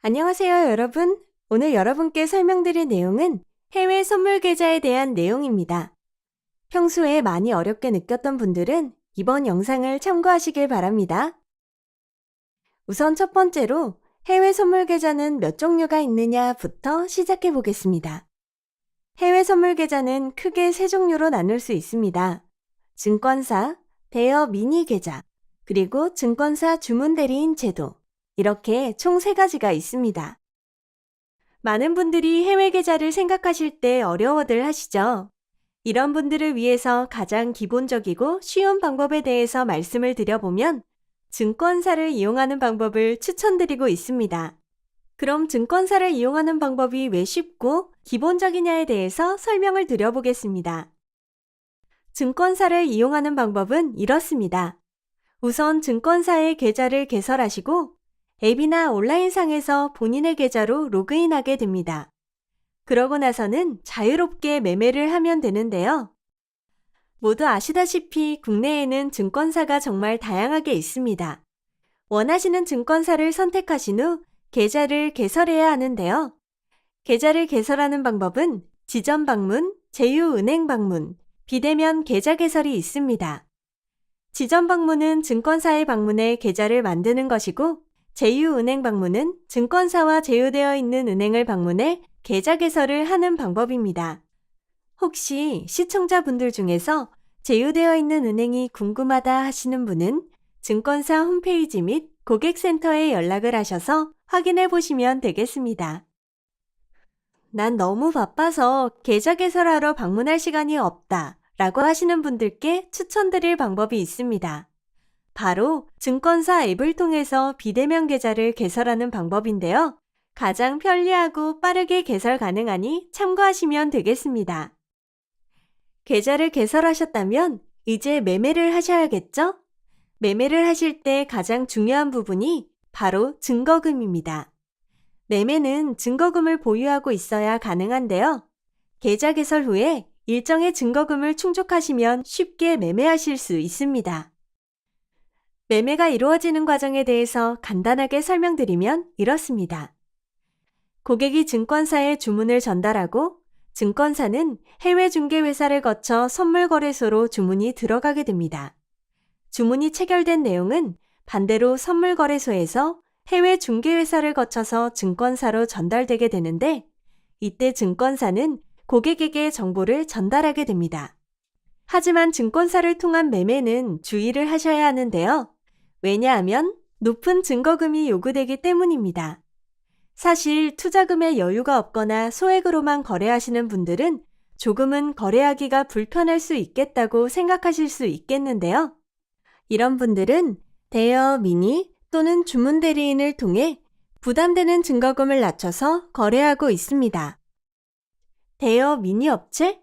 안녕하세요, 여러분. 오늘 여러분께 설명드릴 내용은 해외 선물 계좌에 대한 내용입니다. 평소에 많이 어렵게 느꼈던 분들은 이번 영상을 참고하시길 바랍니다. 우선 첫 번째로 해외 선물 계좌는 몇 종류가 있느냐부터 시작해 보겠습니다. 해외 선물 계좌는 크게 세 종류로 나눌 수 있습니다. 증권사, 대여 미니 계좌, 그리고 증권사 주문 대리인 제도. 이렇게 총 세 가지가 있습니다. 많은 분들이 해외 계좌를 생각하실 때 어려워들 하시죠? 이런 분들을 위해서 가장 기본적이고 쉬운 방법에 대해서 말씀을 드려보면 증권사를 이용하는 방법을 추천드리고 있습니다. 그럼 증권사를 이용하는 방법이 왜 쉽고 기본적이냐에 대해서 설명을 드려보겠습니다. 증권사를 이용하는 방법은 이렇습니다. 우선 증권사의 계좌를 개설하시고 앱이나 온라인상에서 본인의 계좌로 로그인하게 됩니다. 그러고 나서는 자유롭게 매매를 하면 되는데요. 모두 아시다시피 국내에는 증권사가 정말 다양하게 있습니다. 원하시는 증권사를 선택하신 후 계좌를 개설해야 하는데요. 계좌를 개설하는 방법은 지점 방문, 제휴은행 방문, 비대면 계좌 개설이 있습니다. 지점 방문은 증권사에 방문해 계좌를 만드는 것이고 제휴은행 방문은 증권사와 제휴되어 있는 은행을 방문해 계좌 개설을 하는 방법입니다. 혹시 시청자분들 중에서 제휴되어 있는 은행이 궁금하다 하시는 분은 증권사 홈페이지 및 고객센터에 연락을 하셔서 확인해 보시면 되겠습니다. 난 너무 바빠서 계좌 개설하러 방문할 시간이 없다 라고 하시는 분들께 추천드릴 방법이 있습니다. 바로 증권사 앱을 통해서 비대면 계좌를 개설하는 방법인데요. 가장 편리하고 빠르게 개설 가능하니 참고하시면 되겠습니다. 계좌를 개설하셨다면 이제 매매를 하셔야겠죠? 매매를 하실 때 가장 중요한 부분이 바로 증거금입니다. 매매는 증거금을 보유하고 있어야 가능한데요. 계좌 개설 후에 일정의 증거금을 충족하시면 쉽게 매매하실 수 있습니다. 매매가 이루어지는 과정에 대해서 간단하게 설명드리면 이렇습니다. 고객이 증권사에 주문을 전달하고 증권사는 해외 중개회사를 거쳐 선물거래소로 주문이 들어가게 됩니다. 주문이 체결된 내용은 반대로 선물거래소에서 해외 중개회사를 거쳐서 증권사로 전달되게 되는데 이때 증권사는 고객에게 정보를 전달하게 됩니다. 하지만 증권사를 통한 매매는 주의를 하셔야 하는데요. 왜냐하면 높은 증거금이 요구되기 때문입니다. 사실 투자금에 여유가 없거나 소액으로만 거래하시는 분들은 조금은 거래하기가 불편할 수 있겠다고 생각하실 수 있겠는데요. 이런 분들은 대여 미니 또는 주문 대리인을 통해 부담되는 증거금을 낮춰서 거래하고 있습니다. 대여 미니 업체?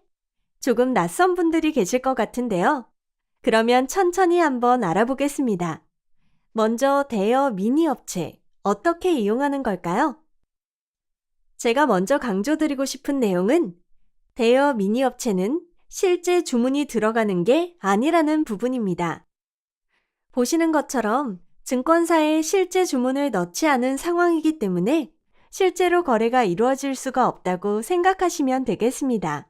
조금 낯선 분들이 계실 것 같은데요. 그러면 천천히 한번 알아보겠습니다. 먼저 대여 미니 업체, 어떻게 이용하는 걸까요? 제가 먼저 강조드리고 싶은 내용은 대여 미니 업체는 실제 주문이 들어가는 게 아니라는 부분입니다. 보시는 것처럼 증권사에 실제 주문을 넣지 않은 상황이기 때문에 실제로 거래가 이루어질 수가 없다고 생각하시면 되겠습니다.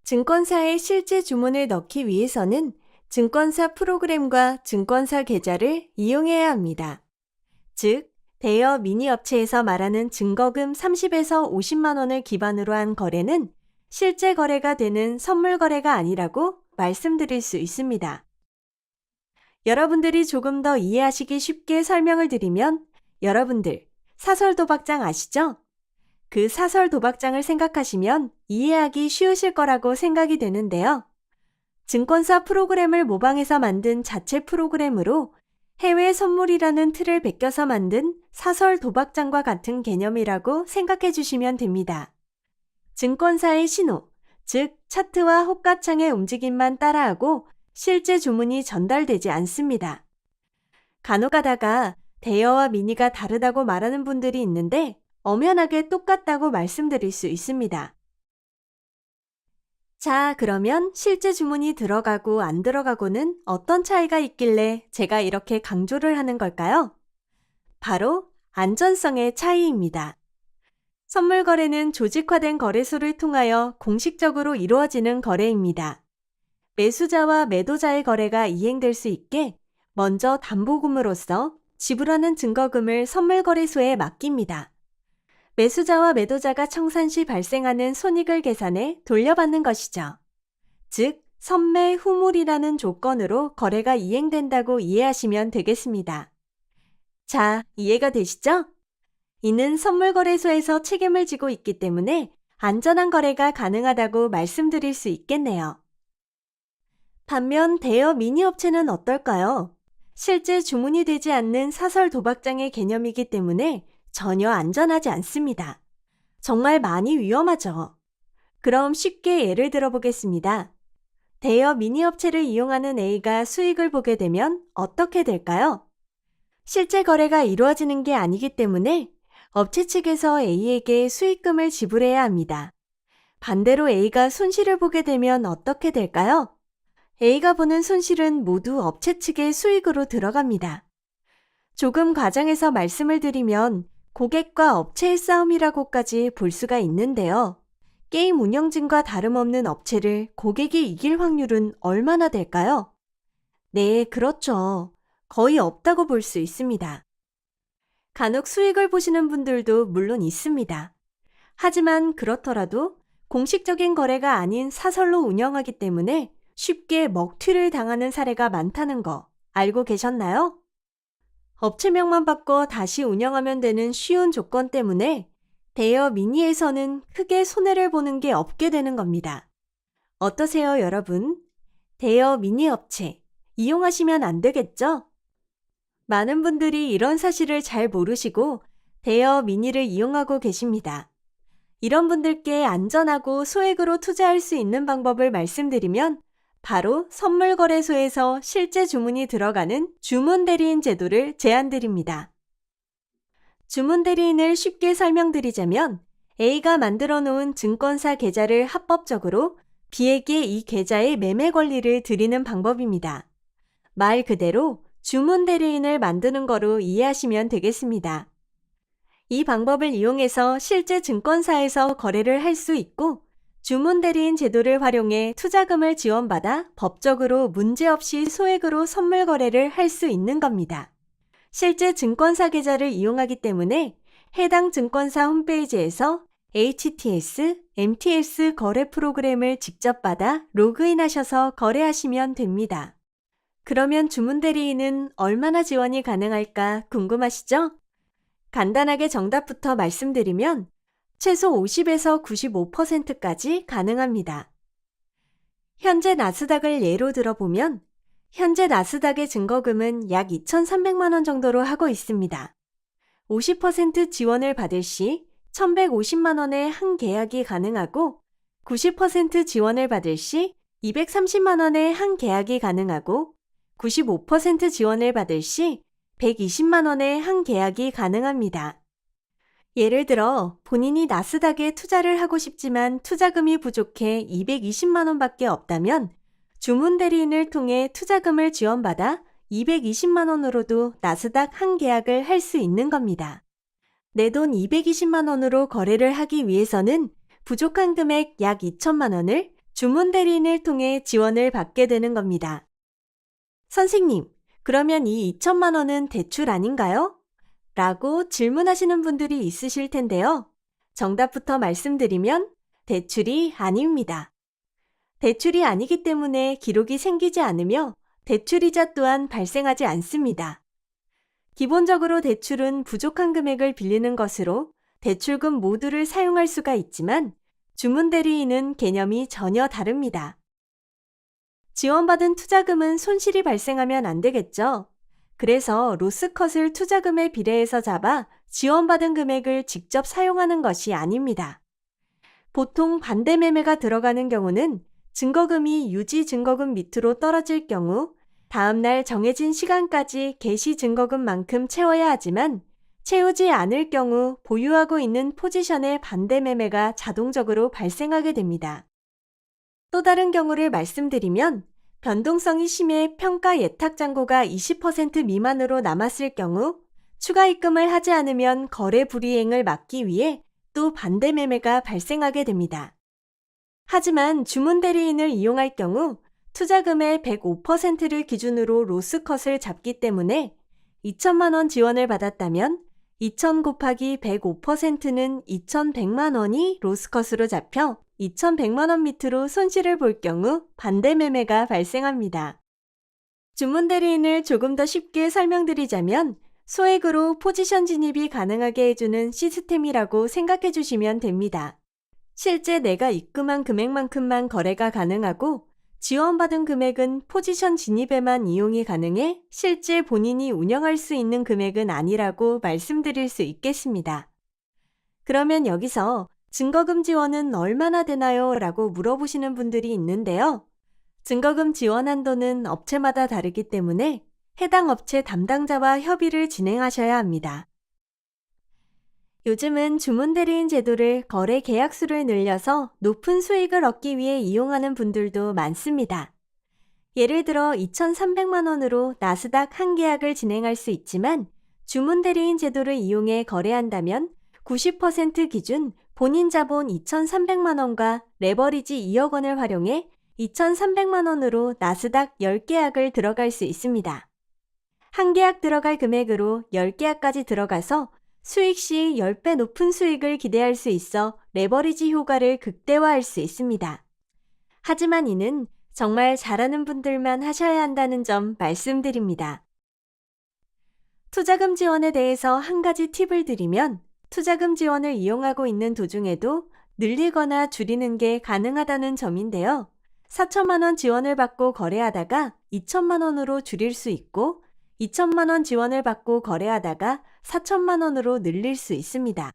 증권사에 실제 주문을 넣기 위해서는 증권사 프로그램과 증권사 계좌를 이용해야 합니다. 즉, 대여 미니 업체에서 말하는 증거금 30에서 50만 원을 기반으로 한 거래는 실제 거래가 되는 선물 거래가 아니라고 말씀드릴 수 있습니다. 여러분들이 조금 더 이해하시기 쉽게 설명을 드리면 여러분들 사설 도박장 아시죠? 그 사설 도박장을 생각하시면 이해하기 쉬우실 거라고 생각이 되는데요. 증권사 프로그램을 모방해서 만든 자체 프로그램으로 해외 선물이라는 틀을 베껴서 만든 사설 도박장과 같은 개념이라고 생각해 주시면 됩니다. 증권사의 신호, 즉 차트와 호가창의 움직임만 따라하고 실제 주문이 전달되지 않습니다. 간혹 가다가 대여와 미니가 다르다고 말하는 분들이 있는데 엄연하게 똑같다고 말씀드릴 수 있습니다. 자, 그러면 실제 주문이 들어가고 안 들어가고는 어떤 차이가 있길래 제가 이렇게 강조를 하는 걸까요? 바로 안전성의 차이입니다. 선물 거래는 조직화된 거래소를 통하여 공식적으로 이루어지는 거래입니다. 매수자와 매도자의 거래가 이행될 수 있게 먼저 담보금으로서 지불하는 증거금을 선물거래소에 맡깁니다. 매수자와 매도자가 청산 시 발생하는 손익을 계산해 돌려받는 것이죠. 즉, 선매 후물이라는 조건으로 거래가 이행된다고 이해하시면 되겠습니다. 자, 이해가 되시죠? 이는 선물거래소에서 책임을 지고 있기 때문에 안전한 거래가 가능하다고 말씀드릴 수 있겠네요. 반면 대여 미니업체는 어떨까요? 실제 주문이 되지 않는 사설 도박장의 개념이기 때문에 전혀 안전하지 않습니다. 정말 많이 위험하죠. 그럼 쉽게 예를 들어 보겠습니다. 대여 미니업체를 이용하는 A가 수익을 보게 되면 어떻게 될까요? 실제 거래가 이루어지는 게 아니기 때문에 업체 측에서 A에게 수익금을 지불해야 합니다. 반대로 A가 손실을 보게 되면 어떻게 될까요? A가 보는 손실은 모두 업체 측의 수익으로 들어갑니다. 조금 과장해서 말씀을 드리면 고객과 업체의 싸움이라고까지 볼 수가 있는데요. 게임 운영진과 다름없는 업체를 고객이 이길 확률은 얼마나 될까요? 네, 그렇죠. 거의 없다고 볼 수 있습니다. 간혹 수익을 보시는 분들도 물론 있습니다. 하지만 그렇더라도 공식적인 거래가 아닌 사설로 운영하기 때문에 쉽게 먹튀를 당하는 사례가 많다는 거 알고 계셨나요? 업체명만 바꿔 다시 운영하면 되는 쉬운 조건 때문에 대여 미니에서는 크게 손해를 보는 게 없게 되는 겁니다. 어떠세요, 여러분? 대여 미니 업체 이용하시면 안 되겠죠? 많은 분들이 이런 사실을 잘 모르시고 대여 미니를 이용하고 계십니다. 이런 분들께 안전하고 소액으로 투자할 수 있는 방법을 말씀드리면 바로 선물거래소에서 실제 주문이 들어가는 주문대리인 제도를 제안드립니다. 주문대리인을 쉽게 설명드리자면 A가 만들어 놓은 증권사 계좌를 합법적으로 B에게 이 계좌의 매매 권리를 드리는 방법입니다. 말 그대로 주문대리인을 만드는 거로 이해하시면 되겠습니다. 이 방법을 이용해서 실제 증권사에서 거래를 할 수 있고 주문대리인 제도를 활용해 투자금을 지원받아 법적으로 문제없이 소액으로 선물 거래를 할 수 있는 겁니다. 실제 증권사 계좌를 이용하기 때문에 해당 증권사 홈페이지에서 HTS, MTS 거래 프로그램을 직접 받아 로그인하셔서 거래하시면 됩니다. 그러면 주문대리인은 얼마나 지원이 가능할까 궁금하시죠? 간단하게 정답부터 말씀드리면 최소 50에서 95%까지 가능합니다. 현재 나스닥을 예로 들어보면 현재 나스닥의 증거금은 약 2,300만 원 정도로 하고 있습니다. 50% 지원을 받을 시 1,150만 원의 한 계약이 가능하고 90% 지원을 받을 시 230만 원의 한 계약이 가능하고 95% 지원을 받을 시 120만 원의 한 계약이 가능합니다. 예를 들어 본인이 나스닥에 투자를 하고 싶지만 투자금이 부족해 220만 원밖에 없다면 주문대리인을 통해 투자금을 지원받아 220만 원으로도 나스닥 한 계약을 할 수 있는 겁니다. 내 돈 220만 원으로 거래를 하기 위해서는 부족한 금액 약 2천만 원을 주문대리인을 통해 지원을 받게 되는 겁니다. 선생님, 그러면 이 2천만 원은 대출 아닌가요? 라고 질문하시는 분들이 있으실 텐데요. 정답부터 말씀드리면 대출이 아닙니다. 대출이 아니기 때문에 기록이 생기지 않으며 대출이자 또한 발생하지 않습니다. 기본적으로 대출은 부족한 금액을 빌리는 것으로 대출금 모두를 사용할 수가 있지만 주문대리인은 개념이 전혀 다릅니다. 지원받은 투자금은 손실이 발생하면 안 되겠죠. 그래서 로스컷을 투자금에 비례해서 잡아 지원받은 금액을 직접 사용하는 것이 아닙니다. 보통 반대 매매가 들어가는 경우는 증거금이 유지 증거금 밑으로 떨어질 경우 다음날 정해진 시간까지 개시 증거금만큼 채워야 하지만 채우지 않을 경우 보유하고 있는 포지션의 반대 매매가 자동적으로 발생하게 됩니다. 또 다른 경우를 말씀드리면 변동성이 심해 평가 예탁 잔고가 20% 미만으로 남았을 경우 추가 입금을 하지 않으면 거래 불이행을 막기 위해 또 반대 매매가 발생하게 됩니다. 하지만 주문 대리인을 이용할 경우 투자금의 105%를 기준으로 로스컷을 잡기 때문에 2천만 원 지원을 받았다면 2,000 곱하기 105%는 2,100만 원이 로스컷으로 잡혀 2,100만 원 밑으로 손실을 볼 경우 반대 매매가 발생합니다. 주문 대리인을 조금 더 쉽게 설명드리자면 소액으로 포지션 진입이 가능하게 해주는 시스템이라고 생각해 주시면 됩니다. 실제 내가 입금한 금액만큼만 거래가 가능하고 지원받은 금액은 포지션 진입에만 이용이 가능해 실제 본인이 운영할 수 있는 금액은 아니라고 말씀드릴 수 있겠습니다. 그러면 여기서 증거금 지원은 얼마나 되나요? 라고 물어보시는 분들이 있는데요. 증거금 지원 한도는 업체마다 다르기 때문에 해당 업체 담당자와 협의를 진행하셔야 합니다. 요즘은 주문 대리인 제도를 거래 계약수를 늘려서 높은 수익을 얻기 위해 이용하는 분들도 많습니다. 예를 들어 2,300만 원으로 나스닥 한 계약을 진행할 수 있지만 주문 대리인 제도를 이용해 거래한다면 90% 기준 본인 자본 2,300만 원과 레버리지 2억 원을 활용해 2,300만 원으로 나스닥 10계약을 들어갈 수 있습니다. 한 계약 들어갈 금액으로 10계약까지 들어가서 수익 시 10배 높은 수익을 기대할 수 있어 레버리지 효과를 극대화할 수 있습니다. 하지만 이는 정말 잘하는 분들만 하셔야 한다는 점 말씀드립니다. 투자금 지원에 대해서 한 가지 팁을 드리면 투자금 지원을 이용하고 있는 도중에도 늘리거나 줄이는 게 가능하다는 점인데요. 4천만 원 지원을 받고 거래하다가 2천만 원으로 줄일 수 있고 2천만 원 지원을 받고 거래하다가 4천만 원으로 늘릴 수 있습니다.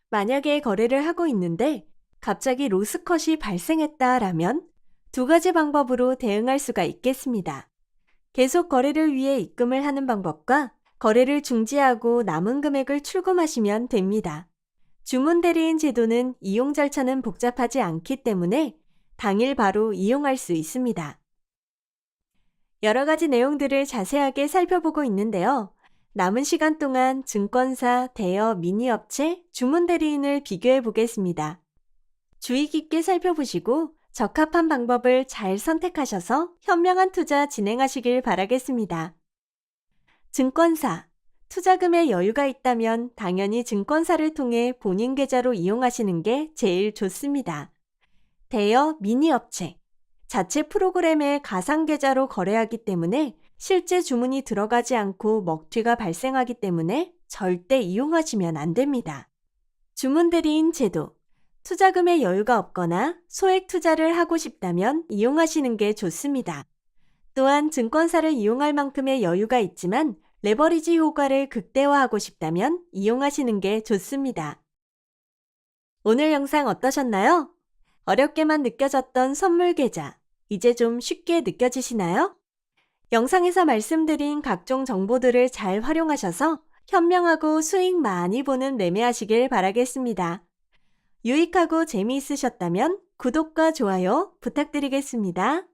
만약에 거래를 하고 있는데 갑자기 로스컷이 발생했다라면 두 가지 방법으로 대응할 수가 있겠습니다. 계속 거래를 위해 입금을 하는 방법과 거래를 중지하고 남은 금액을 출금하시면 됩니다. 주문 대리인 제도는 이용 절차는 복잡하지 않기 때문에 당일 바로 이용할 수 있습니다. 여러 가지 내용들을 자세하게 살펴보고 있는데요. 남은 시간 동안 증권사, 대여, 미니업체, 주문 대리인을 비교해 보겠습니다. 주의 깊게 살펴보시고 적합한 방법을 잘 선택하셔서 현명한 투자 진행하시길 바라겠습니다. 증권사, 투자금에 여유가 있다면 당연히 증권사를 통해 본인 계좌로 이용하시는 게 제일 좋습니다. 대여, 미니업체, 자체 프로그램의 가상 계좌로 거래하기 때문에 실제 주문이 들어가지 않고 먹튀가 발생하기 때문에 절대 이용하시면 안 됩니다. 주문 대리인 제도, 투자금에 여유가 없거나 소액 투자를 하고 싶다면 이용하시는 게 좋습니다. 또한 증권사를 이용할 만큼의 여유가 있지만 레버리지 효과를 극대화하고 싶다면 이용하시는 게 좋습니다. 오늘 영상 어떠셨나요? 어렵게만 느껴졌던 선물 계좌, 이제 좀 쉽게 느껴지시나요? 영상에서 말씀드린 각종 정보들을 잘 활용하셔서 현명하고 수익 많이 보는 매매하시길 바라겠습니다. 유익하고 재미있으셨다면 구독과 좋아요 부탁드리겠습니다.